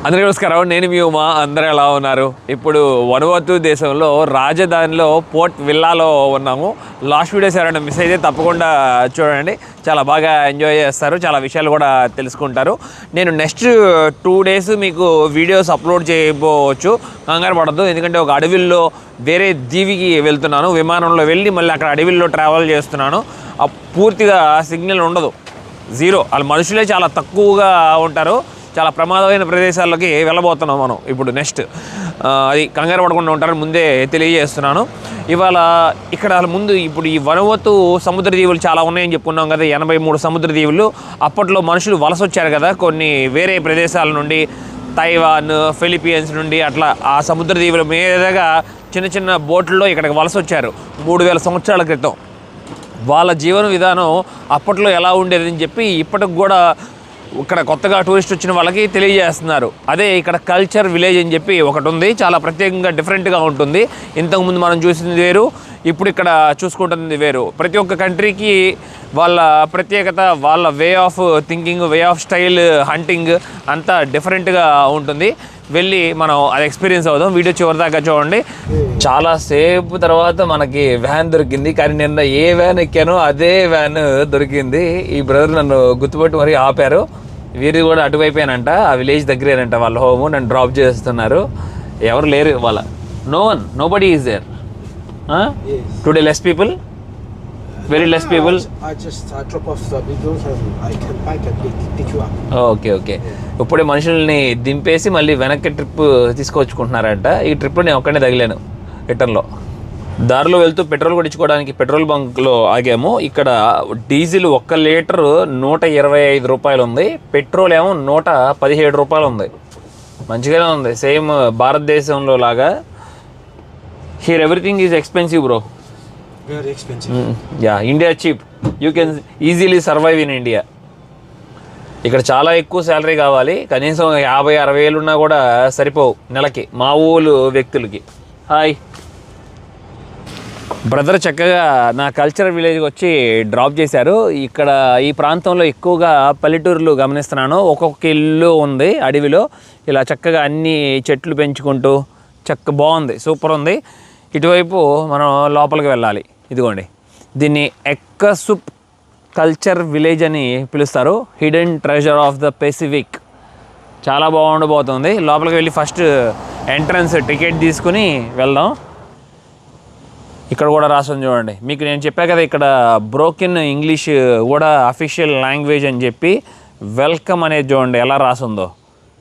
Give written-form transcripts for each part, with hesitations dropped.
అందరికీ నమస్కారం. నేను మీ ఉమా. అందరూ ఎలా ఉన్నారు? ఇప్పుడు వనువతు దేశంలో రాజధానిలో పోర్ట్ విల్లాలో ఉన్నాము. లాస్ట్ వీడియోస్ ఎవరైనా మిస్ అయితే తప్పకుండా చూడండి, చాలా బాగా ఎంజాయ్ చేస్తారు, చాలా విషయాలు కూడా తెలుసుకుంటారు. నేను నెక్స్ట్ 2 days మీకు వీడియోస్ అప్లోడ్ చేయబోవచ్చు, కంగారు పడద్దు. ఎందుకంటే ఒక అడవిల్లో వేరే దీవికి వెళ్తున్నాను, విమానంలో వెళ్ళి మళ్ళీ అక్కడ అడవిల్లో ట్రావెల్ చేస్తున్నాను. పూర్తిగా సిగ్నల్ ఉండదు, జీరో. వాళ్ళ మనుషులే చాలా తక్కువగా ఉంటారు. చాలా ప్రమాదమైన ప్రదేశాల్లోకి వెళ్ళబోతున్నాం మనం ఇప్పుడు నెక్స్ట్. అది కంగారు పడకుండా ఉంటారని ముందే తెలియజేస్తున్నాను. ఇవాళ ఇక్కడ ముందు ఇప్పుడు ఈ వనువతు సముద్ర దీవులు చాలా ఉన్నాయని చెప్పుకున్నాం కదా, 83 సముద్ర దీవులు. అప్పట్లో మనుషులు వలస వచ్చారు కదా కొన్ని వేరే ప్రదేశాల నుండి, తైవాన్, ఫిలిపియన్స్ నుండి, అట్లా ఆ సముద్ర దీవుల మీదుగా చిన్న చిన్న బోట్లలో ఇక్కడికి వలస వచ్చారు 3000 సంవత్సరాల క్రితం. వాళ్ళ జీవన విధానం అప్పట్లో ఎలా ఉండేదని చెప్పి ఇప్పటికి కూడా ఇక్కడ కొత్తగా టూరిస్ట్ వచ్చిన వాళ్ళకి తెలియజేస్తున్నారు. అదే ఇక్కడ కల్చర్ విలేజ్ అని చెప్పి ఒకటి ఉంది, చాలా ప్రత్యేకంగా డిఫరెంట్గా ఉంటుంది. ఇంతకుముందు మనం చూసింది వేరు, ఇప్పుడు ఇక్కడ చూసుకుంటుంది వేరు. ప్రతి ఒక్క కంట్రీకి వాళ్ళ ప్రత్యేకత, వాళ్ళ way of thinking, way of style, hunting అంతా డిఫరెంట్గా ఉంటుంది. వెళ్ళి మనం అది ఎక్స్పీరియన్స్ అవుదాం. వీడియో చివరి దాకా చూడండి. చాలాసేపు తర్వాత మనకి వ్యాన్ దొరికింది, కానీ నిన్న ఏ వ్యాన్ ఎక్కానో అదే వ్యాన్ దొరికింది. ఈ బ్రదర్ నన్ను గుర్తుపట్టి మరీ ఆపారు. వీరి కూడా అటువైపోయానంట, ఆ విలేజ్ దగ్గరేనంట వాళ్ళ హోమ్. నన్ను డ్రాప్ చేస్తున్నారు. ఎవరు లేరు వాళ్ళ, nobody is there today. Less people, very less people. Okay okay. ఇప్పుడే మనుషుల్ని దింపేసి మళ్ళీ వెనక్కి ట్రిప్ తీసుకొచ్చుకుంటున్నారంట. ఈ ట్రిప్లో నేను ఒక్కడే తగిలాను రిటర్న్లో. దారిలో వెళ్తూ పెట్రోల్ కొట్టించుకోవడానికి పెట్రోల్ బంక్లో ఆగాము. ఇక్కడ డీజిల్ 1 లీటరు 125 రూపాయలు ఉంది, పెట్రోల్ ఏమో 117 రూపాయలు ఉంది. మంచిగానే ఉంది, సేమ్ భారతదేశంలో లాగా. Here everything is expensive bro. Very expensive. Yeah, India cheap. You can easily survive in India. ఇక్కడ చాలా ఎక్కువ శాలరీ కావాలి, కనీసం 50-60 వేలు ఉన్నా కూడా సరిపోవు నెలకి మామూలు వ్యక్తులకి. హాయ్ బ్రదర్, చక్కగా నా కల్చర్ విలేజ్కి వచ్చి డ్రాప్ చేశారు. ఇక్కడ ఈ ప్రాంతంలో ఎక్కువగా పల్లెటూరులు గమనిస్తున్నాను. ఒక్కొక్క ఇల్లు ఉంది అడవిలో, ఇలా చక్కగా అన్ని చెట్లు పెంచుకుంటూ బాగుంది, సూపర్ ఉంది. ఇటువైపు మనం లోపలికి వెళ్ళాలి. ఇదిగోండి, దీన్ని ఎక్కసుప్ కల్చర్ విలేజ్ అని పిలుస్తారు, hidden treasure of the Pacific. చాలా బాగుండబోతుంది. లోపలికి వెళ్ళి ఫస్ట్ ఎంట్రన్స్ టికెట్ తీసుకుని వెళ్దాం. ఇక్కడ కూడా రాస్తుంది చూడండి. మీకు నేను చెప్పా కదా, ఇక్కడ బ్రోకెన్ ఇంగ్లీష్ కూడా అఫీషియల్ లాంగ్వేజ్ అని చెప్పి. వెల్కమ్ అనేది చూడండి ఎలా రాస్తుందో,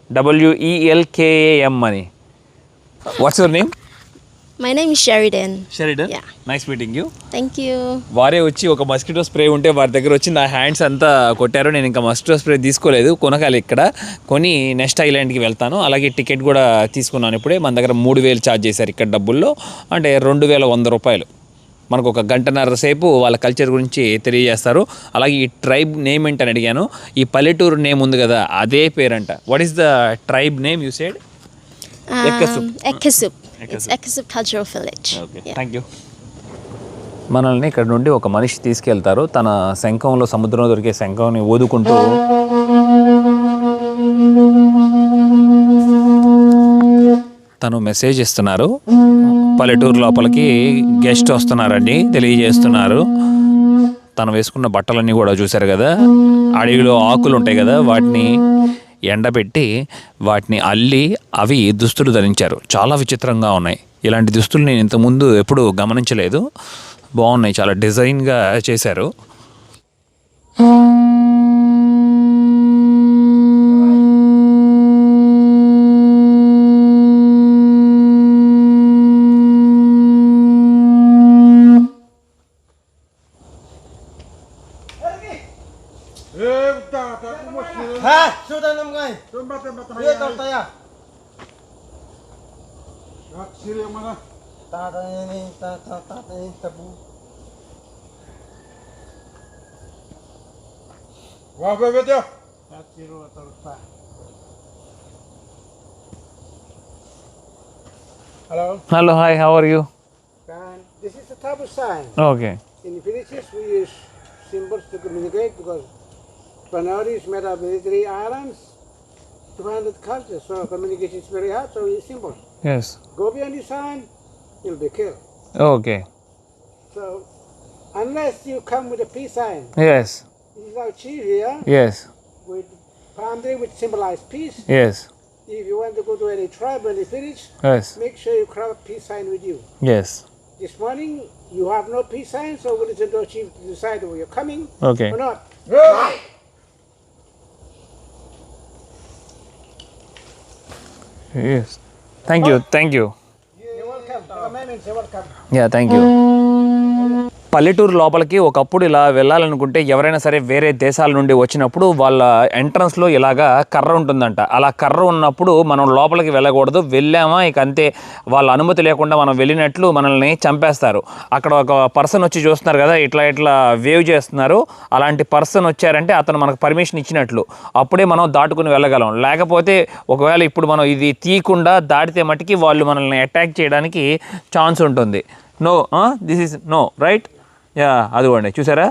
WELKAM అని. What's your name? My name is Sheridan. Sheridan? Yeah. Nice meeting you. Thank you. వారే వచ్చి ఒక మస్కిటో స్ప్రే ఉంటే వారి దగ్గర వచ్చి నా హ్యాండ్స్ అంతా కొట్టారు. నేను ఇంకా మస్కిటో స్ప్రే తీసుకోలేదు, కొనకాలి. ఇక్కడ కొని నెక్స్ట్ ఐలాండ్కి వెళ్తాను. అలాగే టికెట్ కూడా తీసుకున్నాను ఇప్పుడే. మన దగ్గర 3000 ఛార్జ్ చేశారు ఇక్కడ డబ్బుల్లో, అంటే 2100 రూపాయలు. మనకు ఒక గంటన్నర సేపు వాళ్ళ కల్చర్ గురించి తెలియజేస్తారు. అలాగే ఈ ట్రైబ్ నేమ్ ఏంటని అడిగాను. ఈ పల్లెటూరు నేమ్ ఉంది కదా, అదే పేరంట. What is the tribe name you said? Ekkasup. It's Ekkasup Cultural Village. Okay, thank you. మనల్ని ఇక్కడ నుండి ఒక మనిషి తీసుకెళ్తారు. తన శంఖంలో, సముద్రంలో దొరికే శంఖంని ఊదుకుంటూ తను మెసేజ్ ఇస్తున్నారు. పల్లెటూరు లోపలికి గెస్ట్ వస్తున్నారండి తెలియజేస్తున్నారు. తను వేసుకున్న బట్టలన్నీ కూడా చూశారు కదా, అడవిలో ఆకులు ఉంటాయి కదా, వాటిని ఎండబెట్టి వాటిని అల్లి అవి దుస్తులు ధరించారు. చాలా విచిత్రంగా ఉన్నాయి. ఇలాంటి దుస్తులు నేను ఇంతకుముందు ఎప్పుడూ గమనించలేదు. బాగున్నాయి, చాలా డిజైన్గా చేశారు. Hello, hi, how are you? This is the tabu sign. Okay. In villages we use symbols to communicate because Banuri is made up of 3 islands to find the culture. So communication is very hard, so it's simple. Yes Go beyond the sign, you'll be killed. Okay So unless you come with a peace sign, yes this is our chief here, yes with palm tree which symbolize peace. Yes If you want to go to any tribe, any village, yes make sure you carry a peace sign with you. Yes This morning, you have no peace sign, so we'll listen to our chief to decide whether you're coming okay or not. Yes thank you You're welcome. Amendments, you're welcome. Yeah thank you పల్లెటూరు లోపలికి ఒకప్పుడు ఇలా వెళ్ళాలనుకుంటే ఎవరైనా సరే వేరే దేశాల నుండి వచ్చినప్పుడు వాళ్ళ ఎంట్రన్స్లో ఇలాగా కర్ర ఉంటుందంట. అలా కర్ర ఉన్నప్పుడు మనం లోపలికి వెళ్ళకూడదు, వెళ్ళామా ఇక అంతే, వాళ్ళ అనుమతి లేకుండా మనం వెళ్ళినట్లు మనల్ని చంపేస్తారు. అక్కడ ఒక పర్సన్ వచ్చి చూస్తున్నారు కదా, ఇట్లా వేవ్ చేస్తున్నారు, అలాంటి పర్సన్ వచ్చారంటే అతను మనకు పర్మిషన్ ఇచ్చినట్లు, అప్పుడే మనం దాటుకుని వెళ్ళగలం. లేకపోతే ఒకవేళ ఇప్పుడు మనం ఇది తీయకుండా దాటితే మటుకి వాళ్ళు మనల్ని అటాక్ చేయడానికి ఛాన్స్ ఉంటుంది. No, this is no, right? Yeah, అదిగోండి చూసారా,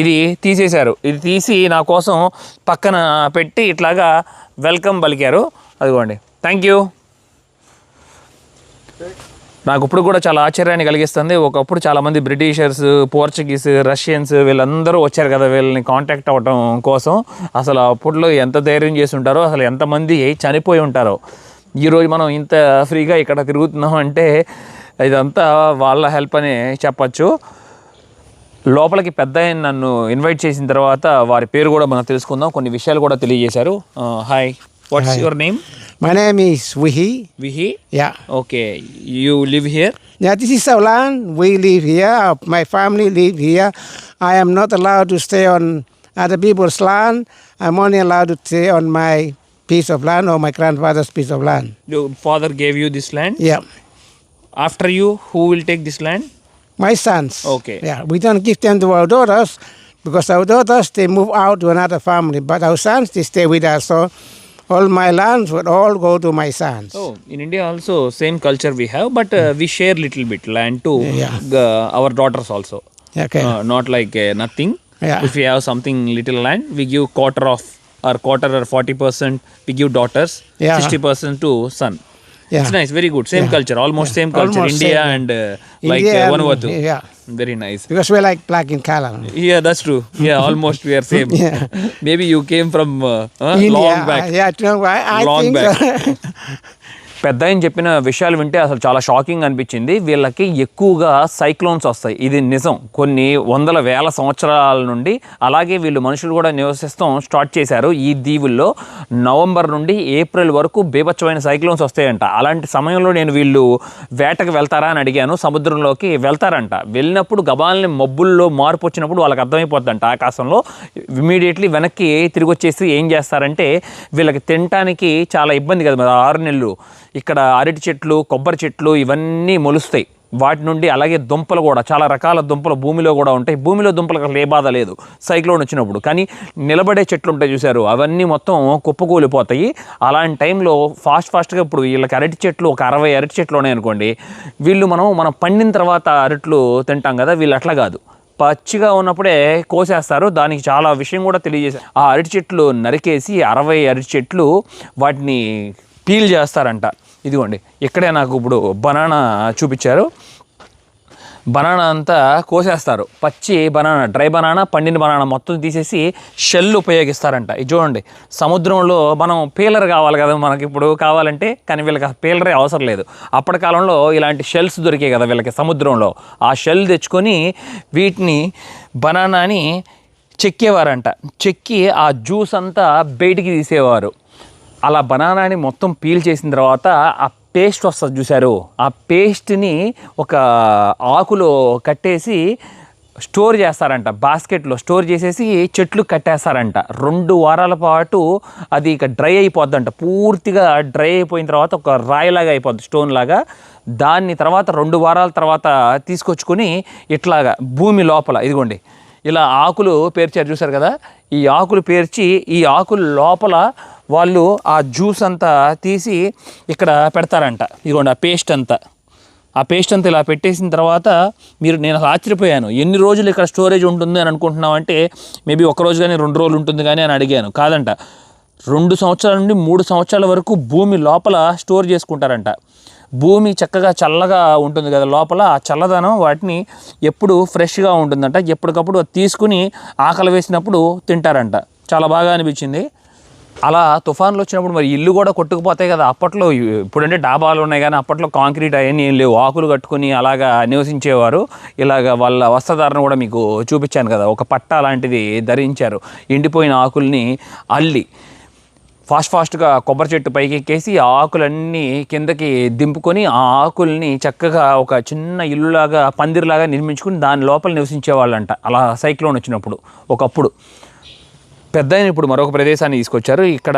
ఇది తీసేశారు. ఇది తీసి నా కోసం పక్కన పెట్టి ఇట్లాగా వెల్కమ్ పలికారు. అదిగోండి, థ్యాంక్ యూ. నాకు ఇప్పుడు కూడా చాలా ఆశ్చర్యాన్ని కలిగిస్తుంది. ఒకప్పుడు చాలామంది బ్రిటిషర్స్, పోర్చుగీస్, రష్యన్స్ వీళ్ళందరూ వచ్చారు కదా వీళ్ళని కాంటాక్ట్ అవ్వటం కోసం. అసలు అప్పట్లో ఎంత ధైర్యం చేసి ఉంటారో, అసలు ఎంతమంది చనిపోయి ఉంటారో. ఈరోజు మనం ఇంత ఫ్రీగా ఇక్కడ తిరుగుతున్నాం అంటే ఇదంతా వాళ్ళ హెల్ప్ అని చెప్పచ్చు. లోపలికి పెద్ద ఆయన నన్ను ఇన్వైట్ చేసిన తర్వాత వారి పేరు కూడా మనం తెలుసుకుందాం, కొన్ని విషయాలు కూడా తెలియజేశారు. Hi, what's your name? My name is Wihi. విహి. Yeah. Okay, you live here? Yeah, this is our land. We live here. My family live here. I am not allowed to stay on other people's land. I'm only allowed to stay on my piece of land or my grandfather's piece of land. Your father gave you this land? Yeah. After you, who will take this land? My sons. Okay. Yeah, we don't give them to our daughters because our daughters, they move out to another family. But our sons, they stay with us. So all my lands would all go to my sons. Oh, in India also same culture we have, but we share little bit land to Yeah. our daughters also. Okay. Not like nothing. Yeah. If we have something little land, we give quarter or 40%, we give daughters, Yeah. 60% to son. Yeah. It's nice, very good. Same culture, almost same culture. Almost India same. and like India and- Vanuatu. Yeah. Very nice. Because we're like black in color. Yeah, that's true. Yeah, almost we are same. Yeah. Maybe you came from India, long back. Yeah, no, I Long think back. so. పెద్ద ఆయన చెప్పిన విషయాలు వింటే అసలు చాలా shocking అనిపించింది. వీళ్ళకి ఎక్కువగా సైక్లోన్స్ వస్తాయి, ఇది నిజం. కొన్ని వందల వేల సంవత్సరాల నుండి అలాగే వీళ్ళు మనుషులు కూడా నివసిస్తాం స్టార్ట్ చేశారు ఈ దీవుల్లో. నవంబర్ నుండి ఏప్రిల్ వరకు బీభత్సమైన సైక్లోన్స్ వస్తాయంట. అలాంటి సమయంలో నేను వీళ్ళు వేటకు వెళ్తారా అని అడిగాను. సముద్రంలోకి వెళ్తారంట. వెళ్ళినప్పుడు గబాల్ని మబ్బుల్లో మార్పు వచ్చినప్పుడు వాళ్ళకి అర్థమైపోతుందంట ఆకాశంలో. ఇమీడియట్లీ వెనక్కి తిరిగి వచ్చేసి ఏం చేస్తారంటే, వీళ్ళకి తినటానికి చాలా ఇబ్బంది కదా మరి 6 నెలలు. ఇక్కడ అరటి చెట్లు, కొబ్బరి చెట్లు ఇవన్నీ మొలుస్తాయి. వాటి నుండి అలాగే దుంపలు కూడా, చాలా రకాల దుంపలు భూమిలో కూడా ఉంటాయి. భూమిలో దుంపలకు ఏ బాధ లేదు సైక్లోన్ వచ్చినప్పుడు. కానీ నిలబడే చెట్లు ఉంటాయి చూసారు, అవన్నీ మొత్తం కుప్పకూలిపోతాయి. అలాంటి టైంలో ఫాస్ట్గా ఇప్పుడు వీళ్ళకి అరటి చెట్లు ఒక 60 అరటి చెట్లు ఉన్నాయనుకోండి, వీళ్ళు మనం పండిన తర్వాత అరట్లు తింటాం కదా, వీళ్ళు అట్లా కాదు, పచ్చిగా ఉన్నప్పుడే కోసేస్తారు. దానికి చాలా విషయం కూడా తెలియజేశారు. ఆ అరటి చెట్లు నరికేసి 60 అరటి చెట్లు వాటిని పీల్ చేస్తారంట. ఇదిగోండి ఇక్కడే నాకు ఇప్పుడు బనానా చూపించారు. బనానా అంతా కోసేస్తారు, పచ్చి బనానా, డ్రై బనానా, పండిన బనానా మొత్తం తీసేసి షెల్ ఉపయోగిస్తారంట. ఇది చూడండి, సముద్రంలో మనం పీలర్ కావాలి కదా మనకి ఇప్పుడు కావాలంటే, కానీ వీళ్ళకి పీలరే అవసరం లేదు. అప్పటి కాలంలో ఇలాంటి షెల్స్ దొరికాయి కదా వీళ్ళకి సముద్రంలో. ఆ షెల్ తెచ్చుకొని వీటిని బనానాని చెక్కేవారంట. చెక్కి ఆ జ్యూస్ అంతా బయటికి తీసేవారు. అలా బనానాని మొత్తం పీల్ చేసిన తర్వాత ఆ పేస్ట్ వస్తుంది చూసారు, ఆ పేస్ట్ని ఒక ఆకులో కట్టేసి స్టోర్ చేస్తారంట. బాస్కెట్లో స్టోర్ చేసేసి చెట్లు కట్టేస్తారంట. 2 వారాల పాటు అది ఇక డ్రై అయిపోద్దంట. పూర్తిగా డ్రై అయిపోయిన తర్వాత ఒక రాయిలాగా అయిపోద్ది, స్టోన్ లాగా. దాన్ని తర్వాత 2 వారాల తర్వాత తీసుకొచ్చుకొని ఇట్లాగా భూమి లోపల ఇదిగోండి ఇలా ఆకులు పేర్చారు చూసారు కదా, ఈ ఆకులు పేర్చి ఈ ఆకుల లోపల వాళ్ళు ఆ జ్యూస్ అంతా తీసి ఇక్కడ పెడతారంట. ఇదిగోండి ఆ పేస్ట్ అంతా ఇలా పెట్టేసిన తర్వాత నేను అసలు ఆశ్చర్యపోయాను, ఎన్ని రోజులు ఇక్కడ స్టోరేజ్ ఉంటుంది అని అనుకుంటున్నామంటే, మేబీ 1 రోజు కానీ 2 రోజులు ఉంటుంది కానీ అని అడిగాను. కాదంట, 2 సంవత్సరాల నుండి 3 సంవత్సరాల వరకు భూమి లోపల స్టోర్ చేసుకుంటారంట. భూమి చక్కగా చల్లగా ఉంటుంది కదా లోపల, ఆ చల్లదనం వాటిని ఎప్పుడు ఫ్రెష్గా ఉంటుందంట. ఎప్పటికప్పుడు తీసుకుని ఆకలి వేసినప్పుడు తింటారంట. చాలా బాగా అనిపించింది. అలా తుఫాన్లు వచ్చినప్పుడు మరి ఇల్లు కూడా కొట్టుకుపోతాయి కదా. అప్పట్లో ఇప్పుడంటే డాబాలు ఉన్నాయి కానీ అప్పట్లో కాంక్రీట్ అవన్నీ ఏం లేవు. ఆకులు కట్టుకుని అలాగా నివసించేవారు. ఇలాగ వాళ్ళ వస్త్రధారణ కూడా మీకు చూపించాను కదా, ఒక పట్ట లాంటిది ధరించారు. ఎండిపోయిన ఆకుల్ని అల్లి ఫాస్ట్గా కొబ్బరి చెట్టు పైకి ఎక్కేసి ఆ ఆకులన్నీ కిందకి దింపుకొని ఆ ఆకుల్ని చక్కగా ఒక చిన్న ఇల్లులాగా పందిరిలాగా నిర్మించుకుని దాని లోపల నివసించేవాళ్ళంట. అలా సైక్లోన్ వచ్చినప్పుడు ఒకప్పుడు. పెద్ద ఇప్పుడు మరొక ప్రదేశాన్ని తీసుకొచ్చారు. ఇక్కడ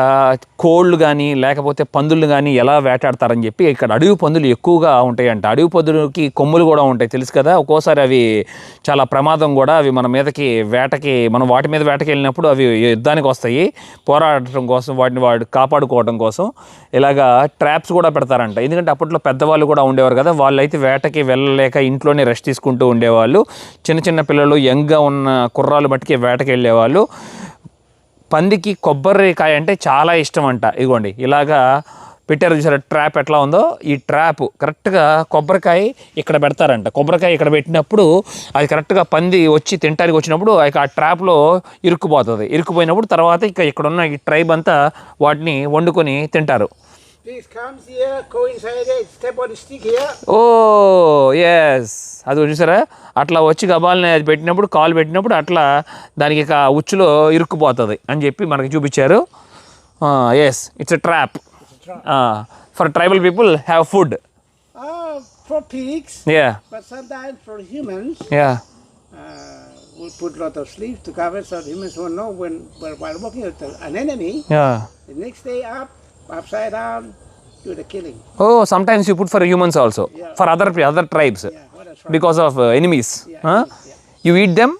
కోళ్ళు కానీ లేకపోతే పందులు కానీ ఎలా వేటాడతారని చెప్పి ఇక్కడ అడవి పందులు ఎక్కువగా ఉంటాయంట. అడవి పందులకి కొమ్ములు కూడా ఉంటాయి తెలుసు కదా. ఒక్కోసారి అవి చాలా ప్రమాదం కూడా. అవి మన మీదకి మనం వాటి మీద వేటకి వెళ్ళినప్పుడు అవి యుద్ధానికి వస్తాయి. పోరాడటం కోసం వాటిని కాపాడుకోవడం కోసం ఇలాగా ట్రాప్స్ కూడా పెడతారంట. ఎందుకంటే అప్పట్లో పెద్దవాళ్ళు కూడా ఉండేవారు కదా, వాళ్ళు అయితే వేటకి వెళ్ళలేక ఇంట్లోనే రెస్ట్ తీసుకుంటూ ఉండేవాళ్ళు. చిన్న పిల్లలు యంగ్గా ఉన్న కుర్రాలు బట్టికి వేటకి వెళ్ళేవాళ్ళు. పందికి కొబ్బరికాయ అంటే చాలా ఇష్టం అంట. ఇదిగోండి ఇలాగా పెట్టారు చూసారా ట్రాప్ ఎట్లా ఉందో. ఈ ట్రాప్ కరెక్ట్గా కొబ్బరికాయ ఇక్కడ పెడతారంట. కొబ్బరికాయ ఇక్కడ పెట్టినప్పుడు అది కరెక్ట్గా పంది వచ్చి తింటానికి వచ్చినప్పుడు ఆ ట్రాప్లో ఇరుక్కుపోతుంది. ఇరుక్కుపోయినప్పుడు తర్వాత ఇక్కడ ఉన్న ఈ ట్రైబ్ అంతా వాటిని వండుకొని తింటారు. Please come here, go inside it, step on the stick here. Oh yes, అది చూసారా అట్లా వచ్చి గబాల్ని అది పెట్టినప్పుడు కాలు పెట్టినప్పుడు అట్లా దానికి ఉచ్చులో ఇరుక్కుపోతుంది అని చెప్పి మనకి చూపించారు. Yes, it's a trap for tribal people have food. For pigs, Yeah. but sometimes for humans, Yeah. we put lot of sleeves to cover so humans won't know while walking at an enemy. Yeah. The next day upside down, do the killing. Oh, sometimes you put for humans also. Yeah. For other tribes. Yeah, what that's right. Because of enemies. Yeah, Huh? yeah. You eat them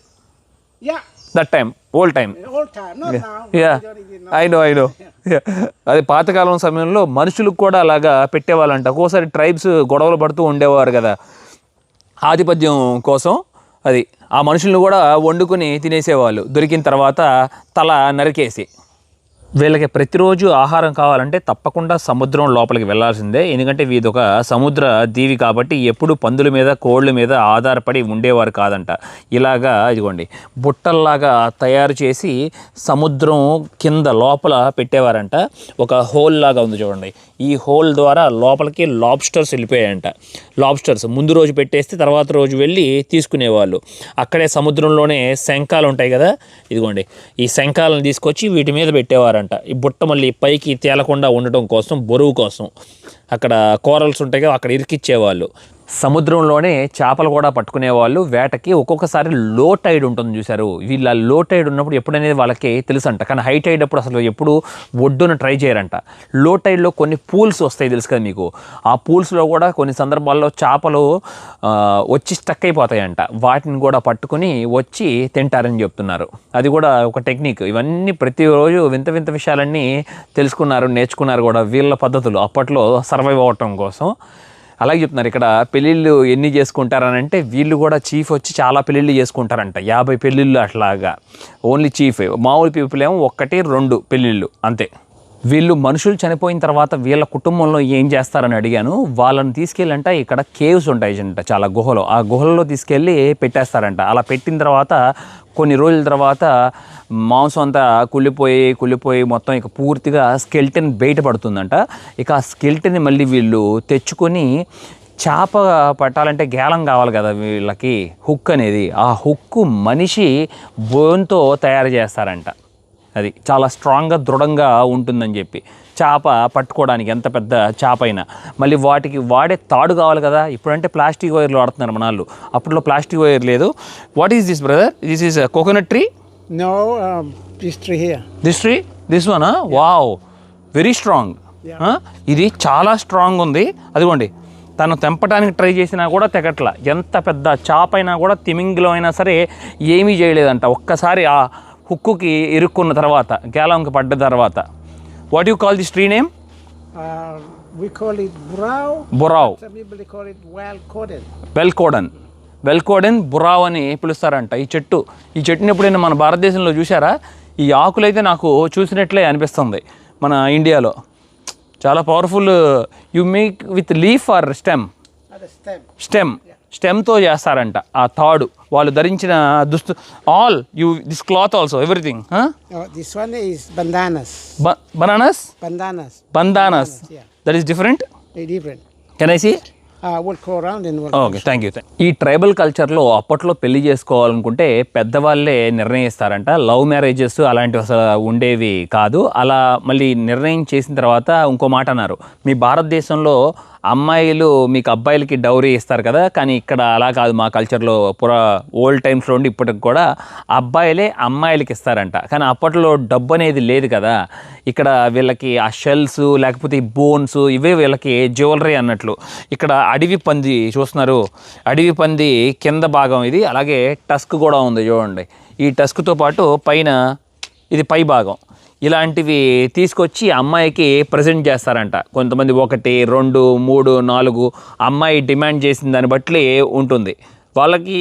Yeah, that time, old time. the whole time, not now. Yeah. We don't even know. I know. Yeah. అది పాతకాలం సమయంలో మనుషులకు కూడా అలాగా పెట్టేవాళ్ళంట. ఒక్కోసారి tribes గొడవలు పడుతూ ఉండేవారు కదా ఆధిపత్యం కోసం. అది ఆ మనుషులను కూడా వండుకొని తినేసేవాళ్ళు దొరికిన తర్వాత తల నరికేసి. వీళ్ళకి ప్రతిరోజు ఆహారం కావాలంటే తప్పకుండా సముద్రం లోపలికి వెళ్ళాల్సిందే. ఎందుకంటే వీదొక సముద్ర దీవి కాబట్టి ఎప్పుడు పందుల మీద కోళ్ళ మీద ఆధారపడి ఉండేవారు కాదంట. ఇలాగా ఇదిగోండి బుట్టల్లాగా తయారు చేసి సముద్రం కింద లోపల పెట్టేవారంట. ఒక హోల్ లాగా ఉంది చూడండి. ఈ హోల్ ద్వారా లోపలికి లాబ్స్టర్స్ వెళ్ళిపోయాయంట. లాబ్స్టర్స్ ముందు రోజు పెట్టేస్తే తర్వాత రోజు వెళ్ళి తీసుకునేవాళ్ళు. అక్కడే సముద్రంలోనే శంఖాలు ఉంటాయి కదా, ఇదిగోండి ఈ శంఖాలను తీసుకొచ్చి వీటి మీద పెట్టేవారంట. ఈ బుట్ట మళ్ళీ పైకి తేలకుండా ఉండటం కోసం, బరువు కోసం. అక్కడ కోరల్స్ ఉంటాయి కదా, అక్కడ ఇరికిచ్చేవాళ్ళు. సముద్రంలోనే చేపలు కూడా పట్టుకునేవాళ్ళు వేటకి. ఒక్కొక్కసారి లో టైడ్ ఉంటుంది చూశారు. వీళ్ళ లో టైడ్ ఉన్నప్పుడు ఎప్పుడనేది వాళ్ళకి తెలుసంట, కానీ హై టైడ్ అప్పుడు అసలు ఎప్పుడు ఒడ్డున ట్రై చేయరంట. లో టైడ్లో కొన్ని పూల్స్ వస్తాయి తెలుసు కదా మీకు. ఆ పూల్స్లో కూడా కొన్ని సందర్భాల్లో చేపలు వచ్చి స్టక్ అయిపోతాయంట. వాటిని కూడా పట్టుకుని వచ్చి తింటారని చెప్తున్నారు. అది కూడా ఒక టెక్నిక్. ఇవన్నీ ప్రతిరోజు వింత వింత విషయాలన్నీ తెలుసుకున్నారు, నేర్చుకున్నారు కూడా వీళ్ళ పద్ధతులు అప్పట్లో సర్వైవ్ అవ్వటం కోసం. అలాగే చెప్తున్నారు ఇక్కడ పెళ్ళిళ్ళు ఎన్ని చేసుకుంటారనంటే వీళ్ళు కూడా చీఫ్ వచ్చి చాలా పెళ్ళిళ్ళు చేసుకుంటారంట. 50 పెళ్ళిళ్ళు అట్లాగా. Only chief. మామూలు పీపుల్ ఏమో 1-2 పెళ్ళిళ్ళు అంతే. వీళ్ళు మనుషులు చనిపోయిన తర్వాత వీళ్ళ కుటుంబంలో ఏం చేస్తారని అడిగాను. వాళ్ళని తీసుకెళ్ళంట ఇక్కడ కేవ్స్ ఉంటాయంట చాలా గుహలో. ఆ గుహల్లో తీసుకెళ్ళి పెట్టేస్తారంట. అలా పెట్టిన తర్వాత కొన్ని రోజుల తర్వాత మాంసం అంతా కుళ్ళిపోయి మొత్తం ఇక పూర్తిగా స్కెల్టన్ బయటపడుతుందంట. ఇక ఆ స్కెల్టన్ని మళ్ళీ వీళ్ళు తెచ్చుకొని చేప పట్టాలంటే గేలం కావాలి కదా వీళ్ళకి, హుక్ అనేది. ఆ హుక్కు మనిషి బోన్తో తయారు చేస్తారంట. అది చాలా స్ట్రాంగ్గా దృఢంగా ఉంటుందని చెప్పి చేప పట్టుకోవడానికి, ఎంత పెద్ద చేప అయినా. మళ్ళీ వాటికి వాడే తాడు కావాలి కదా. ఇప్పుడంటే ప్లాస్టిక్ వైర్లు వాడుతున్నారు మన వాళ్ళు, అప్పట్లో ప్లాస్టిక్ వైర్ లేదు. What is this brother? This is coconut tree? No, this tree here. This one? Wow, very strong. ఇది చాలా స్ట్రాంగ్ ఉంది. అదిగోండి తను తెంపడానికి ట్రై చేసినా కూడా తెగట్ల. ఎంత పెద్ద చేప అయినా కూడా, తిమింగిలం అయినా సరే ఏమీ చేయలేదంట. ఒక్కసారి ఆ హుక్కుకి ఇరుక్కున్న తర్వాత, గేలంకి పడ్డ తర్వాత. What you call this tree name? We call it burao. బురావ్. Some people they call it wild cotton. వెల్కోడెన్ బురావ్ అని పిలుస్తారంట ఈ చెట్టుని ఎప్పుడైనా మన భారతదేశంలో చూసారా? ఈ ఆకులైతే నాకు చూసినట్లే అనిపిస్తుంది మన ఇండియాలో. చాలా powerful. You make with leaf or stem? స్టెమ్తో చేస్తారంట ఆ తాడు. వాళ్ళు ధరించిన దుస్తు all this cloth also everything. This one is bandanas. Bananas Yeah. That is different. Very different. Can I see? We'll go around and we'll. Okay, thank you. ఈ tribal కల్చర్లో అప్పట్లో పెళ్లి చేసుకోవాలనుకుంటే పెద్దవాళ్ళే నిర్ణయిస్తారంట. లవ్ మ్యారేజెస్ అలాంటివి అసలు ఉండేవి కాదు. అలా మళ్ళీ నిర్ణయం చేసిన తర్వాత ఇంకో మాట అన్నారు, మీ భారతదేశంలో అమ్మాయిలు మీకు అబ్బాయిలకి డౌరీ ఇస్తారు కదా, కానీ ఇక్కడ అలా కాదు. మా కల్చర్లో ఓల్డ్ టైమ్స్లో ఉండి ఇప్పటికి కూడా అబ్బాయిలే అమ్మాయిలకి ఇస్తారంట. కానీ అప్పట్లో డబ్బు అనేది లేదు కదా. ఇక్కడ వీళ్ళకి ఆ షెల్స్ లేకపోతే ఈ బోన్స్ ఇవే వీళ్ళకి జ్యువెలరీ అన్నట్లు. ఇక్కడ అడవి పంది చూస్తున్నారు, అడవి పంది కింద భాగం ఇది. అలాగే టస్క్ కూడా ఉంది చూడండి. ఈ టస్క్తో పాటు పైన ఇది పై భాగం. ఇలాంటివి తీసుకొచ్చి అమ్మాయికి ప్రజెంట్ చేస్తారంట. కొంతమంది 1, 2, 3, 4 అమ్మాయి డిమాండ్ చేసిన దాన్ని బట్టి ఉంటుంది. వాళ్ళకి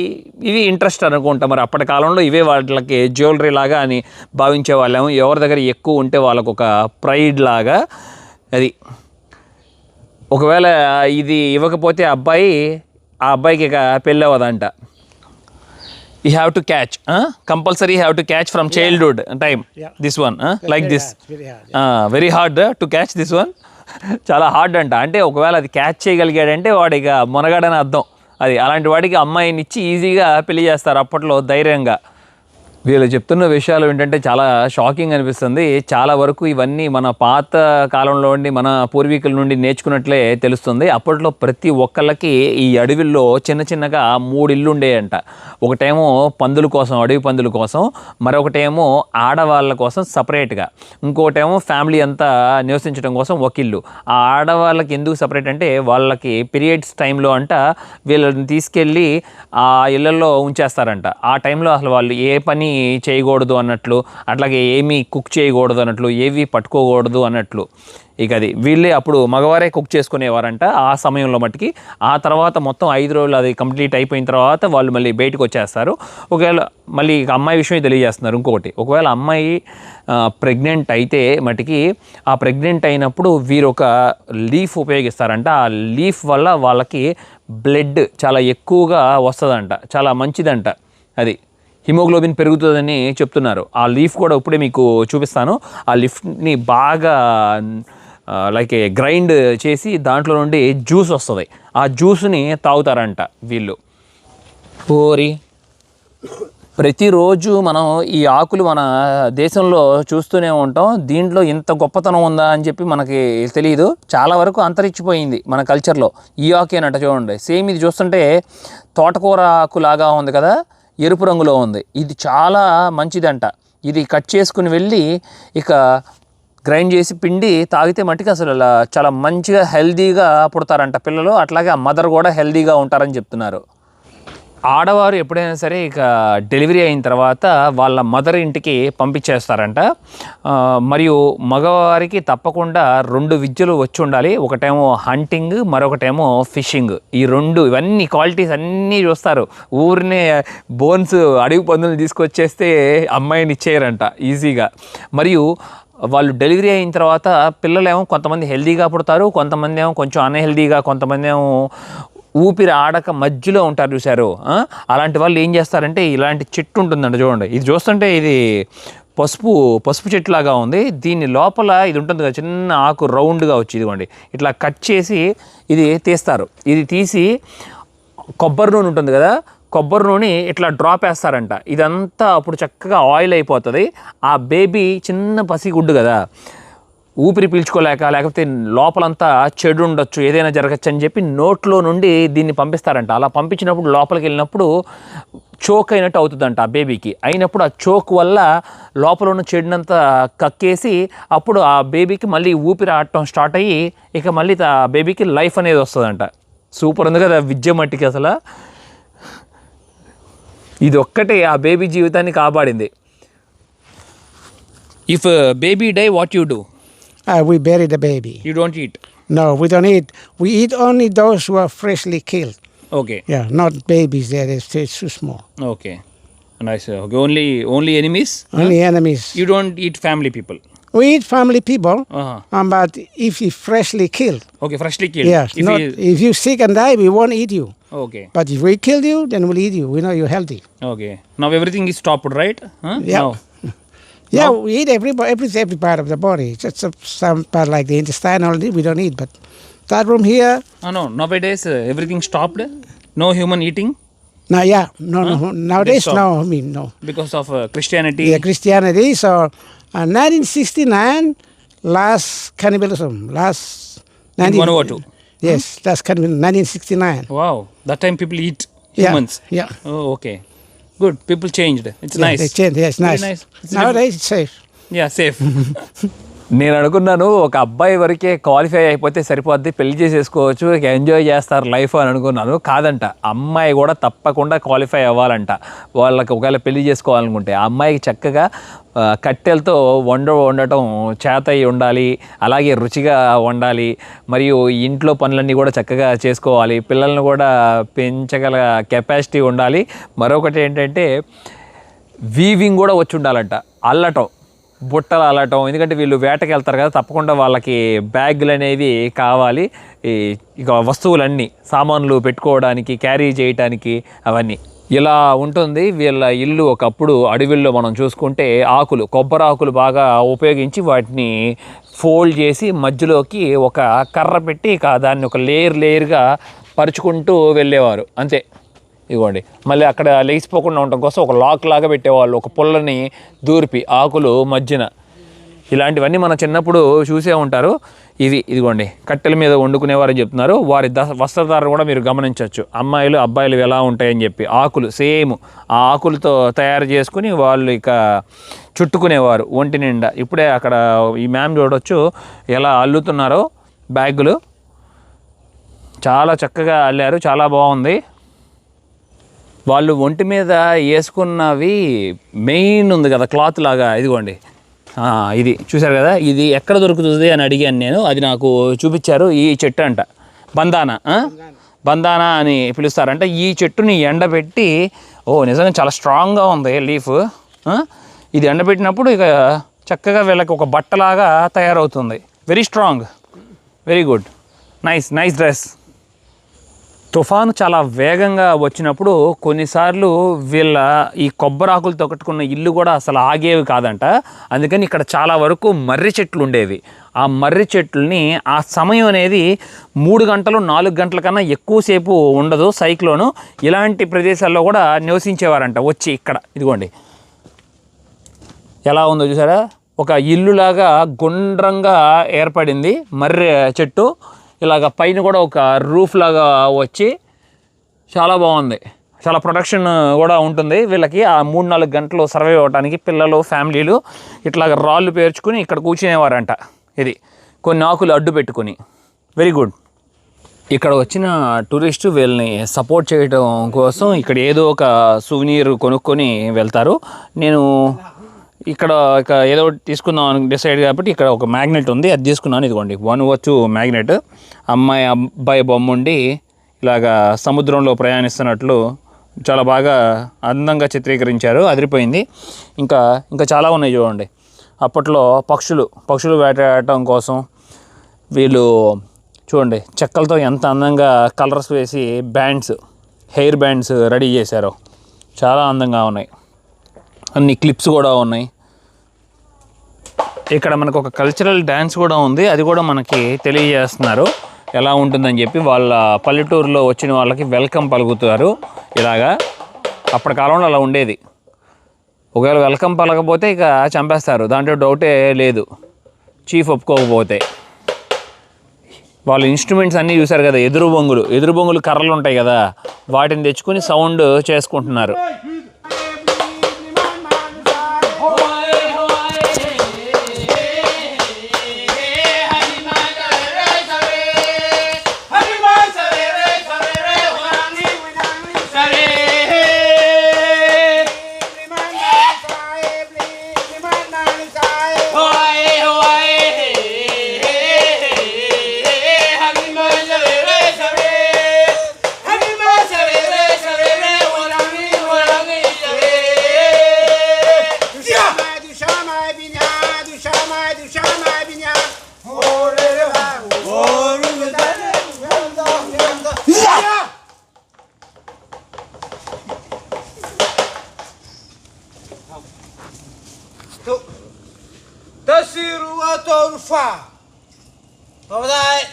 ఇవి ఇంట్రెస్ట్ అనుకుంటా. మరి అప్పటి కాలంలో ఇవే వాళ్ళకి జ్యువెలరీ లాగా అని భావించే వాళ్ళేమో. ఎవరి దగ్గర ఎక్కువ ఉంటే వాళ్ళకు ఒక ప్రైడ్ లాగా అది. ఒకవేళ ఇది ఇవ్వకపోతే ఆ అబ్బాయికి ఇక పెళ్ళి అవ్వదంట. You have to catch, compulsory have to catch from childhood time. Yeah. This one, like very this. hard, very hard. Very hard to catch this one. చాలా హార్డ్ అంట. అంటే ఒకవేళ అది క్యాచ్ చేయగలిగాడంటే వాడిక మునగాడని అర్థం. అది అలాంటి వాడికి అమ్మాయిని ఇచ్చి ఈజీగా పెళ్లి చేస్తారు అప్పట్లో ధైర్యంగా. వీళ్ళు చెప్తున్న విషయాలు ఏంటంటే చాలా షాకింగ్ అనిపిస్తుంది. చాలా వరకు ఇవన్నీ మన పాత కాలంలో ఉండి మన పూర్వీకుల నుండి నేర్చుకున్నట్లే తెలుస్తుంది. అప్పట్లో ప్రతి ఒక్కళ్ళకి ఈ అడవిల్లో చిన్నగా 3 ఇళ్ళు ఉండేయంట. ఒకటేమో పందుల కోసం, అడవి పందుల కోసం, మరొకటేమో ఆడవాళ్ళ కోసం సపరేట్గా, ఇంకోటేమో ఫ్యామిలీ అంతా నివసించడం కోసం ఒక ఇల్లు. ఆ ఆడవాళ్ళకి ఎందుకు సపరేట్ అంటే వాళ్ళకి పీరియడ్స్ టైంలో అంట వీళ్ళని తీసుకెళ్ళి ఆ ఇళ్ళల్లో ఉంచేస్తారంట. ఆ టైంలో అసలు వాళ్ళు ఏ పని చేయకూడదు అన్నట్లు, అట్లాగే ఏమీ కుక్ చేయకూడదు అన్నట్లు, ఏవి పట్టుకోకూడదు అన్నట్లు. ఇక అది వీళ్ళే అప్పుడు మగవారే కుక్ చేసుకునేవారంట ఆ సమయంలో మట్టుకి. ఆ తర్వాత మొత్తం 5 రోజులు అది కంప్లీట్ అయిపోయిన తర్వాత వాళ్ళు మళ్ళీ బయటకు వచ్చేస్తారు. ఒకవేళ మళ్ళీ అమ్మాయి విషయం తెలియజేస్తున్నారు. ఇంకొకటి, ఒకవేళ అమ్మాయి ప్రెగ్నెంట్ అయితే మటుకి ఆ ప్రెగ్నెంట్ అయినప్పుడు వీరు ఒక లీఫ్ ఉపయోగిస్తారంట. ఆ లీఫ్ వల్ల వాళ్ళకి బ్లడ్ చాలా ఎక్కువగా వస్తుందంట, చాలా మంచిదంట. అది హిమోగ్లోబిన్ పెరుగుతుందని చెప్తున్నారు. ఆ లీఫ్ కూడా ఇప్పుడే మీకు చూపిస్తాను. ఆ లీఫ్ని బాగా లైక్ గ్రైండ్ చేసి దాంట్లో నుండి జ్యూస్ వస్తుంది. ఆ జ్యూస్ని తాగుతారంట వీళ్ళు. ప్రతిరోజు మనం ఈ ఆకులు మన దేశంలో చూస్తూనే ఉంటాం. దీంట్లో ఇంత గొప్పతనం ఉందా అని చెప్పి మనకి తెలియదు. చాలా వరకు అంతరించిపోయింది మన కల్చర్లో. ఈ ఆకేనట చూడండి. సేమ్ ఇది చూస్తుంటే తోటకూర ఆకు లాగా ఉంది కదా, ఎరుపు రంగులో ఉంది. ఇది చాలా మంచిదంట. ఇది కట్ చేసుకుని వెళ్ళి ఇక గ్రైండ్ చేసి పిండి తాగితే మట్టుకు అసలు చాలా మంచిగా హెల్దీగా పుడతారంట పిల్లలు. అట్లాగే ఆ మదర్ కూడా హెల్దీగా ఉంటారని చెప్తున్నారు. ఆడవారు ఎప్పుడైనా సరే ఇక డెలివరీ అయిన తర్వాత వాళ్ళ మదర్ ఇంటికి పంపించేస్తారంట. మరియు మగవారికి తప్పకుండా 2 విద్యలు వచ్చి ఉండాలి. ఒకటేమో హంటింగ్, మరొకటేమో ఫిషింగ్. ఈ 2 ఇవన్నీ క్వాలిటీస్ అన్నీ చూస్తారు. ఊరినే బోన్స్ అడవి పందులు తీసుకొచ్చేస్తే అమ్మాయిని ఇచ్చేయరంట ఈజీగా. మరియు వాళ్ళు డెలివరీ అయిన తర్వాత పిల్లలేమో కొంతమంది హెల్దీగా పుడతారు, కొంతమంది ఏమో కొంచెం అన్హెల్దీగా, కొంతమంది ఏమో ఊపిరి ఆడక మధ్యలో ఉంటారు చూశారు. అలాంటి వాళ్ళు ఏం చేస్తారంటే ఇలాంటి చెట్టు ఉంటుందంట చూడండి. ఇది చూస్తుంటే ఇది పసుపు చెట్టులాగా ఉంది. దీని లోపల ఇది ఉంటుంది కదా, చిన్న ఆకు రౌండ్గా వచ్చి ఇదిగోండి ఇట్లా కట్ చేసి ఇది తీస్తారు. ఇది తీసి కొబ్బరి నూనె ఉంటుంది కదా, కొబ్బరి నూనె ఇట్లా డ్రాప్ వేస్తారంట. ఇదంతా అప్పుడు చక్కగా ఆయిల్ అయిపోతుంది. ఆ బేబీ చిన్న పసిగుడ్డు కదా, ఊపిరి పీల్చుకోలేక లేకపోతే లోపలంతా చెడు ఉండొచ్చు, ఏదైనా జరగచ్చు అని చెప్పి నోట్లో నుండి దీన్ని పంపిస్తారంట. అలా పంపించినప్పుడు లోపలికి వెళ్ళినప్పుడు చోక్ అయినట్టు అవుతుందంట ఆ బేబీకి. అయినప్పుడు ఆ చోక్ వల్ల లోపల ఉన్న చెడునంతా కక్కేసి అప్పుడు ఆ బేబీకి మళ్ళీ ఊపిరి ఆడటం స్టార్ట్ అయ్యి ఇక మళ్ళీ ఆ బేబీకి లైఫ్ అనేది వస్తుందంట. సూపర్ ఉంది కదా విద్య మట్టికి. అసలు ఇది ఒక్కటే ఆ బేబీ జీవితాన్ని కాపాడింది. If baby die what you do? We bury the baby. You don't eat? No, we don't eat. We eat only those who are freshly killed. Okay. Yeah, not babies. They're too small. Okay. Nice. Okay. Only enemies? Only enemies. You don't eat family people? We eat family people, Uh-huh. but if you freshly killed, Okay, freshly killed. yes, If not, you- if you sick and die, we won't eat you. Okay. But if we kill you, then we'll eat you. We know you're healthy. Okay. Now everything is stopped, right? Huh? Yeah. Now. Yeah, we eat every part of the body. Just some part like the intestine only we don't eat. But that room here, Oh, no. Nowadays everything stopped. No human eating now yeah, no. Nowadays, no. I mean, no. because of Christianity. Yeah, Christianity. So, 1969, last cannibalism, last. Vanuatu. Yes, that's cannibalism. 1969. Wow. That time people eat Yeah, humans. yeah. Oh, okay. Good. People changed. It's Yeah, nice. they changed. Yeah, it's Very nice. nice. It's Nowadays, it's safe. Yeah, safe. నేను అనుకున్నాను ఒక అబ్బాయి వరకే qualify అయిపోతే సరిపోద్ది, పెళ్లి చేసేసుకోవచ్చు, ఇక ఎంజాయ్ చేస్తారు లైఫ్ అని అనుకున్నాను. కాదంట, అమ్మాయి కూడా తప్పకుండా క్వాలిఫై అవ్వాలంట. వాళ్ళకి ఒకవేళ పెళ్లి చేసుకోవాలనుకుంటే ఆ అమ్మాయికి చక్కగా కట్టెలతో వండటం చేత అయి ఉండాలి, అలాగే రుచిగా వండాలి, మరియు ఇంట్లో పనులన్నీ కూడా చక్కగా చేసుకోవాలి, పిల్లల్ని కూడా పెంచగల కెపాసిటీ ఉండాలి. మరొకటి ఏంటంటే వీవింగ్ కూడా వచ్చి ఉండాలంట, అల్లటం, బుట్టలు అల్లటం. ఎందుకంటే వీళ్ళు వేటకి వెళ్తారు కదా, తప్పకుండా వాళ్ళకి బ్యాగులు అనేవి కావాలి, ఇక వస్తువులన్నీ సామాన్లు పెట్టుకోవడానికి, క్యారీ చేయటానికి, అవన్నీ. ఇలా ఉంటుంది వీళ్ళ ఇల్లు. ఒకప్పుడు అడవిల్లో మనం చూసుకుంటే ఆకులు, కొబ్బరి ఆకులు బాగా ఉపయోగించి వాటిని ఫోల్డ్ చేసి మధ్యలోకి ఒక కర్ర పెట్టి ఇక దాన్ని ఒక లేయర్గా పరుచుకుంటూ వెళ్ళేవారు, అంతే. ఇదిగోండి, మళ్ళీ అక్కడ లేచిపోకుండా ఉండటం కోసం ఒక లాక్ లాగా పెట్టేవాళ్ళు, ఒక పుల్లని దూర్పి ఆకులు మధ్యన. ఇలాంటివన్నీ మన చిన్నప్పుడు చూసే ఉంటారు. ఇదిగోండి కట్టెల మీద వండుకునేవారని చెప్తున్నారు. వారి వస్త్రధారణ కూడా మీరు గమనించవచ్చు, అమ్మాయిలు అబ్బాయిలు ఎలా ఉంటాయని చెప్పి. ఆకులు సేమ్ ఆ ఆకులతో తయారు చేసుకుని వాళ్ళు ఇక చుట్టుకునేవారు ఒంటి నిండా. ఇప్పుడే అక్కడ ఈ మ్యామ్ చూడవచ్చు ఎలా అల్లుతున్నారో బ్యాగులు. చాలా చక్కగా అల్లారు, చాలా బాగుంది. వాళ్ళు ఒంటి మీద వేసుకున్నవి మెయిన్ ఉంది కదా క్లాత్ లాగా, ఇదిగోండి ఇది చూశారు కదా, ఇది ఎక్కడ దొరుకుతుంది అని అడిగాను నేను. అది నాకు చూపించారు. ఈ చెట్టు అంట బందానా అని పిలుస్తారంట. ఈ చెట్టుని ఎండబెట్టి, నిజంగా చాలా స్ట్రాంగ్గా ఉంది లీఫ్. ఇది ఎండబెట్టినప్పుడు ఇక చక్కగా వీళ్ళకి ఒక బట్టలాగా తయారవుతుంది. Very strong, very good, nice dress. తుఫాను చాలా వేగంగా వచ్చినప్పుడు కొన్నిసార్లు వీళ్ళ ఈ కొబ్బరాకులతో కట్టుకున్న ఇల్లు కూడా అసలు ఆగేవి కాదంట. అందుకని ఇక్కడ చాలా వరకు మర్రి చెట్లు ఉండేవి. ఆ మర్రి చెట్లని ఆ సమయం అనేది 3 గంటలు 4 గంటల కన్నా ఎక్కువసేపు ఉండదు సైక్లోను. ఇలాంటి ప్రదేశాల్లో కూడా నివసించేవారంట వచ్చి ఇక్కడ. ఇదిగోండి ఎలా ఉందో చూసారా, ఒక ఇల్లులాగా గుండ్రంగా ఏర్పడింది మర్రి చెట్టు. ఇలాగ పైన కూడా ఒక రూఫ్ లాగా వచ్చి చాలా బాగుంది. చాలా ప్రొటెక్షన్ కూడా ఉంటుంది వీళ్ళకి. ఆ 3-4 గంటలు సర్వైవ్ అవ్వడానికి పిల్లలు, ఫ్యామిలీలు ఇట్లాగ రాళ్ళు పేర్చుకుని ఇక్కడ కూర్చునేవారంట. ఇది కొన్ని ఆకులు అడ్డు పెట్టుకుని. Very good. ఇక్కడ వచ్చిన టూరిస్టు వీళ్ళని సపోర్ట్ చేయడం కోసం ఇక్కడ ఏదో ఒక సువెనీర్ కొనుక్కొని వెళ్తారు. నేను ఇక్కడ ఏదో తీసుకుందాం అని డిసైడ్ కాబట్టి ఇక్కడ ఒక మ్యాగ్నెట్ ఉంది, అది తీసుకున్నాను. ఇదిగోండి వనువచ్చు మ్యాగ్నెట్. అమ్మాయి అబ్బాయి బొమ్మ ఉండి ఇలాగా సముద్రంలో ప్రయాణిస్తున్నట్లు చాలా బాగా అందంగా చిత్రీకరించారు, అదిరిపోయింది. ఇంకా చాలా ఉన్నాయి చూడండి. అప్పట్లో పక్షులు వేటాడటం కోసం వీళ్ళు చూడండి చెక్కలతో ఎంత అందంగా కలర్స్ వేసి హెయిర్ బ్యాండ్స్ రెడీ చేశారు. చాలా అందంగా ఉన్నాయి. అన్ని క్లిప్స్ కూడా ఉన్నాయి. ఇక్కడ మనకు ఒక కల్చరల్ డ్యాన్స్ కూడా ఉంది, అది కూడా మనకి తెలియజేస్తున్నారు ఎలా ఉంటుందని చెప్పి. వాళ్ళ పల్లెటూరులో వచ్చిన వాళ్ళకి వెల్కమ్ పలుకుతారు ఇలాగా. అప్పటి కాలంలో అలా ఉండేది. ఒకవేళ వెల్కమ్ పలకపోతే ఇక చంపేస్తారు, దాంట్లో డౌటే లేదు, చీఫ్ ఒప్పుకోకపోతే. వాళ్ళ ఇన్స్ట్రుమెంట్స్ అన్నీ చూసారు కదా, ఎదురు బొంగులు కర్రలు ఉంటాయి కదా, వాటిని తెచ్చుకొని సౌండ్ చేసుకుంటున్నారు. far. Over there.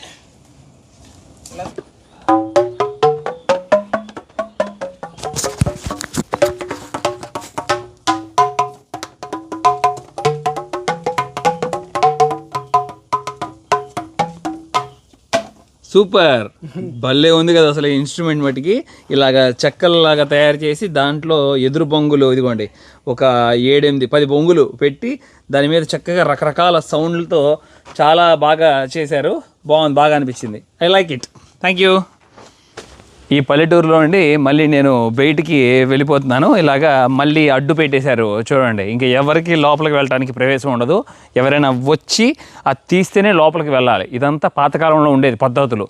సూపర్, భలే ఉంది కదా అసలు ఇన్స్ట్రుమెంట్ మటుకి. ఇలాగ చెక్కల్లాగా తయారు చేసి దాంట్లో ఎదురు బొంగులు ఇదిగోండి ఒక 7-8-10 బొంగులు పెట్టి దాని మీద చక్కగా రకరకాల సౌండ్లతో చాలా బాగా చేశారు. బాగుంది, బాగా అనిపించింది. I like it. Thank you. ఈ పల్లెటూరులో నుండి మళ్ళీ నేను బయటికి వెళ్ళిపోతున్నాను. ఇలాగా మళ్ళీ అడ్డు పెట్టేశారు చూడండి. ఇంకా ఎవరికి లోపలికి వెళ్ళడానికి ప్రవేశం ఉండదు. ఎవరైనా వచ్చి అది తీస్తేనే లోపలికి వెళ్ళాలి. ఇదంతా పాతకాలంలో ఉండేది పద్ధతులు.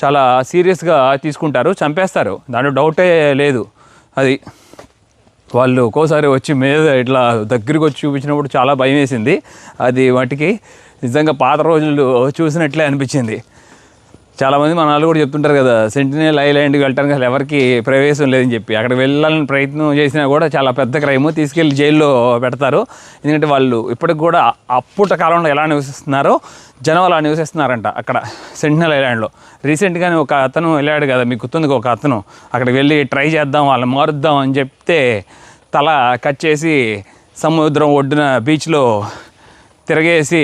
చాలా సీరియస్గా తీసుకుంటారు, చంపేస్తారు, దాంట్లో డౌటే లేదు. అది వాళ్ళు ఒక్కోసారి వచ్చి మీద ఇట్లా దగ్గరికి వచ్చి చూపించినప్పుడు చాలా భయం వేసింది. అది వాటికి నిజంగా పాత రోజులు చూసినట్లే అనిపించింది. చాలామంది మన వాళ్ళు కూడా చెప్తుంటారు కదా, సెంటినల్ ఐలాండ్కి వెళ్ళడానికి అసలు ఎవరికి ప్రవేశం లేదని చెప్పి. అక్కడ వెళ్ళాలని ప్రయత్నం చేసినా కూడా చాలా పెద్ద క్రైమ్, తీసుకెళ్ళి జైల్లో పెడతారు. ఎందుకంటే వాళ్ళు ఇప్పటికి కూడా అప్పటి కాలంలో ఎలా నివసిస్తున్నారో జనం అలా నివసిస్తున్నారంట అక్కడ సెంటినల్ ఐలాండ్లో. రీసెంట్గానే ఒక అతను వెళ్ళాడు కదా, మీకు గుర్తుంది, ఒక అతను అక్కడికి వెళ్ళి ట్రై చేద్దాం, వాళ్ళని మారుద్దాం అని చెప్తే తల కట్ చేసి సముద్రం ఒడ్డున బీచ్లో తిరగేసి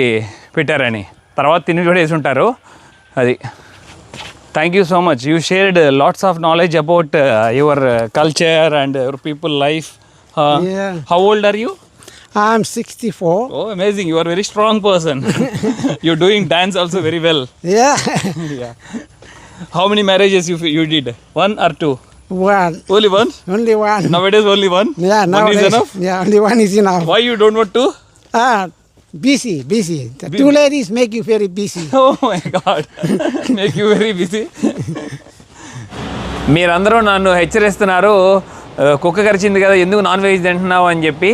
పెట్టారని. తర్వాత తిని కూడా వేసి ఉంటారు. అది. Thank you so much. You shared lots of knowledge about your culture and your people life. Yeah. How old are you? I'm 64. Oh, amazing. You are a very strong person. You're doing dance also very well. Yeah. Yeah. How many marriages you did? 1 or 2? One. Only one? Only one. Nowadays only one? Yeah, One nowadays. is enough? Yeah, only one is enough. Why you don't want to? Busy. The two ladies make you very busy. Oh my God. Make you very busy. మీరందరూ నన్ను హెచ్చరిస్తున్నారు, కుక్క కరిచింది కదా ఎందుకు non veg తింటున్నావు అని చెప్పి.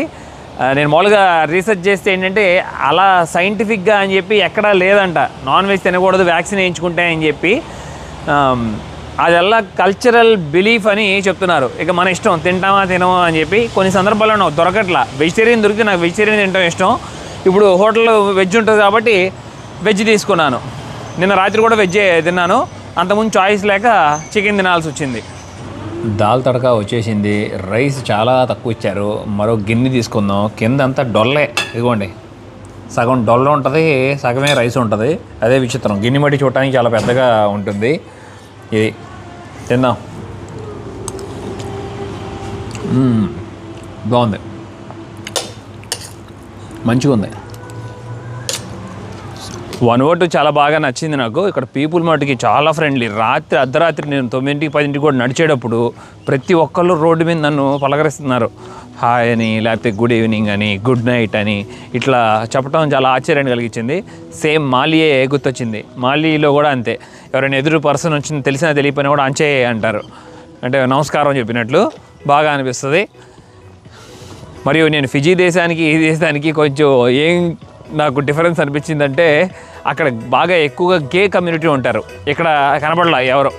నేను మామూలుగా రీసెర్చ్ చేస్తే ఏంటంటే అలా సైంటిఫిక్గా అని చెప్పి ఎక్కడా లేదంట. నాన్ వెజ్ తినకూడదు, వ్యాక్సిన్ వేయించుకుంటే అని చెప్పి. అదల్లా కల్చరల్ బిలీఫ్ అని చెప్తున్నారు. ఇక మన ఇష్టం, తింటామా తినమా అని చెప్పి. కొన్ని సందర్భాల్లో నాకు దొరకట్లా. వెజిటేరియన్ దొరికితే నాకు వెజిటేరియన్ తినడం ఇష్టం. ఇప్పుడు హోటల్లో వెజ్ ఉంటుంది కాబట్టి వెజ్ తీసుకున్నాను. నిన్న రాత్రి కూడా వెజ్జే తిన్నాను. అంతకుముందు చాయిస్ లేక చికెన్ తినాల్సి వచ్చింది. దాల్ తడక వచ్చేసింది. రైస్ చాలా తక్కువ ఇచ్చారు. మరో గిన్నె తీసుకుందాం. కింద అంతా డొల్లే. ఇదిగోండి, సగం డొల్ల ఉంటుంది, సగమే రైస్ ఉంటుంది. అదే విచిత్రం. గిన్నె మట్టి చూడటానికి చాలా పెద్దగా ఉంటుంది. ఇది తిందాం. బాగుంది, మంచిగా ఉంది. వనవట్టు చాలా బాగా నచ్చింది నాకు. ఇక్కడ పీపుల్ మటుకి చాలా ఫ్రెండ్లీ. రాత్రి అర్ధరాత్రి నేను 9-10 కూడా నడిచేటప్పుడు ప్రతి ఒక్కళ్ళు రోడ్డు మీద నన్ను పలకరిస్తున్నారు. హాయ్ అని, లేకపోతే గుడ్ ఈవినింగ్ అని, గుడ్ నైట్ అని ఇట్లా చెప్పడం చాలా ఆశ్చర్యాన్ని కలిగించింది. సేమ్ మాలియే గుర్తొచ్చింది. మాలిలో కూడా అంతే. ఎవరైనా ఎదురు పర్సన్ వచ్చింది తెలిసినా తెలియపోయినా కూడా అంచే అంటారు, అంటే నమస్కారం చెప్పినట్లు. బాగా అనిపిస్తుంది. మరియు నేను ఫిజీ దేశానికి ఈ దేశానికి కొంచెం ఏం నాకు డిఫరెన్స్ అనిపించిందంటే అక్కడ బాగా ఎక్కువగా గే కమ్యూనిటీ ఉంటారు. ఇక్కడ కనబడలా ఎవరు,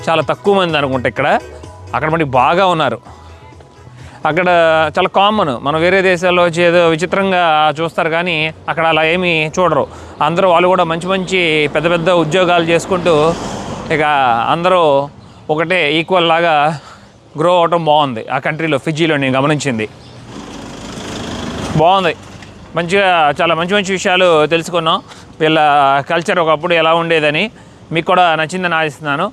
చాలా తక్కువ మంది అనుకుంటా ఇక్కడ. అక్కడ మనకి బాగా ఉన్నారు. అక్కడ చాలా కామన్. మనం వేరే దేశాల్లో వచ్చి ఏదో విచిత్రంగా చూస్తారు కానీ అక్కడ అలా ఏమీ చూడరు. అందరూ వాళ్ళు కూడా మంచి మంచి పెద్ద పెద్ద ఉద్యోగాలు చేసుకుంటూ ఇక అందరూ ఒకటే ఈక్వల్ లాగా గ్రో అవటం బాగుంది ఆ కంట్రీలో. ఫిజీలో నేను గమనించింది. బాగుంది, మంచిగా చాలా మంచి మంచి విషయాలు తెలుసుకున్నాం. వీళ్ళ కల్చర్ ఒకప్పుడు ఎలా ఉండేదని. మీకు కూడా నచ్చిందని ఆశిస్తున్నాను.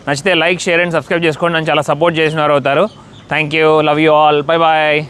నచ్చితే లైక్, షేర్ అండ్ సబ్స్క్రైబ్ చేసుకోండి. నన్ను చాలా సపోర్ట్ చేసిన వారు అవుతారు. Thank you, love you all, bye bye.